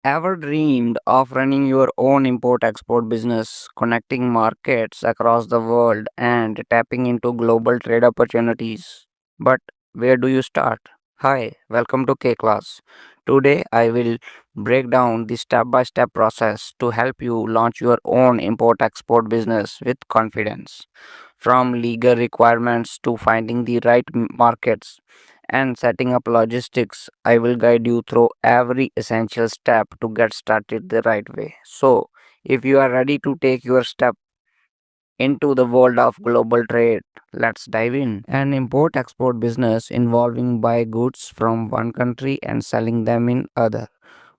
Ever dreamed of running your own import export business, connecting markets across the world and tapping into global trade opportunities? But where do you start? Hi, welcome to K Class. Today I will break down the step by step process to help you launch your own import export business with confidence. From legal requirements to finding the right markets and setting up logistics, I will guide you through every essential step to get started the right way. So, if you are ready to take your step into the world of global trade, let's dive in. An import export business involving buy goods from one country and selling them in other.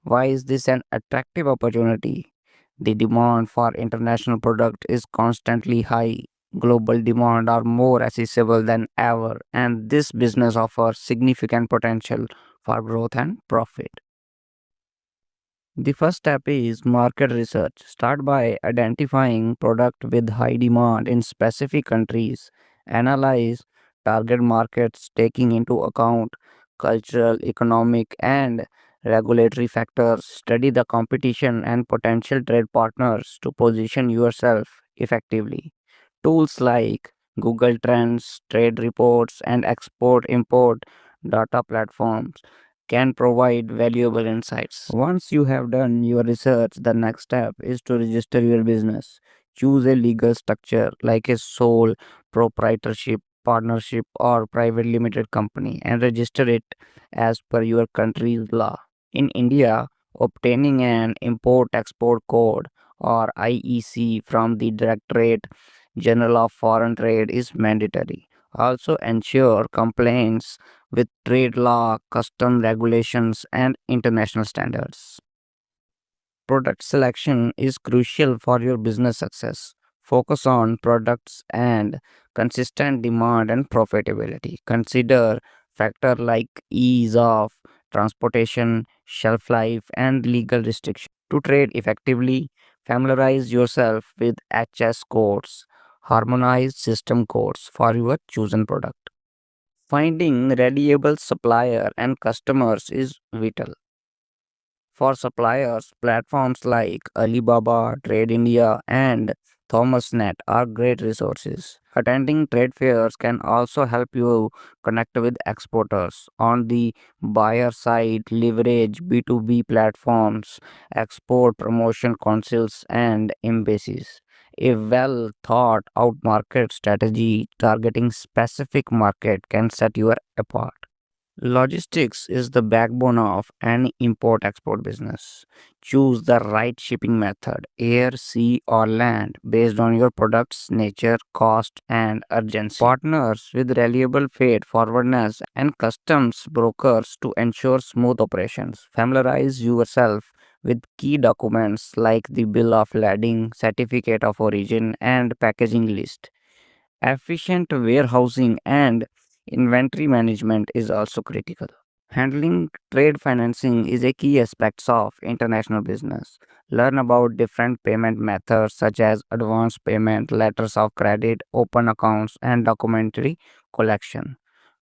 Why is this an attractive opportunity? The demand for international product is constantly high. Global demand are more accessible than ever, and this business offers significant potential for growth and profit. The first step is market research. Start by identifying product with high demand in specific countries. Analyze target markets taking into account cultural, economic, and regulatory factors. Study the competition and potential trade partners to position yourself effectively. Tools like Google Trends, trade reports, and export import data platforms can provide valuable insights. Once you have done your research, the next step is to register your business. Choose a legal structure like a sole proprietorship, partnership, or private limited company and register it as per your country's law. In India, obtaining an import export code or IEC from the Directorate General of Foreign Trade is mandatory. Also, ensure compliance with trade law, custom regulations, and international standards. Product selection is crucial for your business success. Focus on products and consistent demand and profitability. Consider factors like ease of transportation, shelf life, and legal restrictions. To trade effectively, familiarize yourself with HS codes, harmonized system codes for your chosen product. Finding reliable supplier and customers is vital. For suppliers, platforms like Alibaba, Trade India, and ThomasNet are great resources. Attending trade fairs can also help you connect with exporters. On the buyer side, leverage B2B platforms, export promotion councils, and embassies. A well thought out market strategy targeting specific market can set you apart. Logistics is the backbone of any import export business. Choose the right shipping method, air, sea, or land, based on your product's nature, cost, and urgency. Partners with reliable freight forwardness and customs brokers to ensure smooth operations. Familiarize yourself with key documents like the bill of lading, certificate of origin, and packaging list. Efficient warehousing and inventory management is also critical. Handling trade financing is a key aspect of international business. Learn about different payment methods such as advance payment, letters of credit, open accounts, and documentary collection.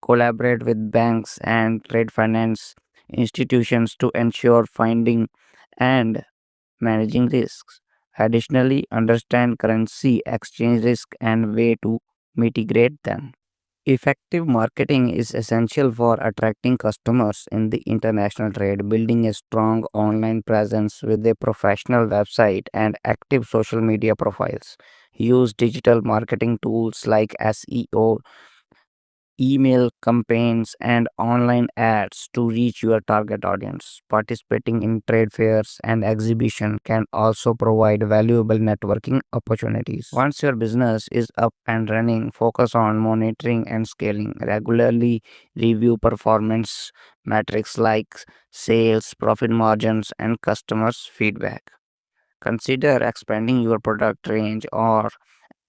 Collaborate with banks and trade finance institutions to ensure finding and managing risks. Additionally, understand currency exchange risk and way to mitigate them. Effective marketing is essential for attracting customers in the international trade. Building a strong online presence with a professional website and active social media profiles. Use digital marketing tools like SEO, email campaigns, and online ads to reach your target audience. Participating in trade fairs and exhibition can also provide valuable networking opportunities. Once your business is up and running, focus on monitoring and scaling. Regularly review performance metrics like sales, profit margins, and customers' feedback. Consider expanding your product range or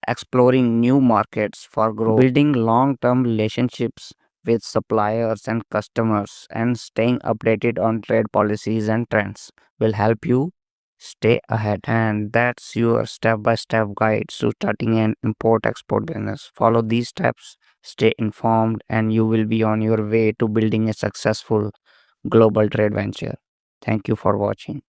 exploring new markets for growth. Building long term relationships with suppliers and customers and staying updated on trade policies and trends will help you stay ahead. And that's your step by step guide to starting an import export business. Follow these steps, stay informed, and you will be on your way to building a successful global trade venture. Thank you for watching.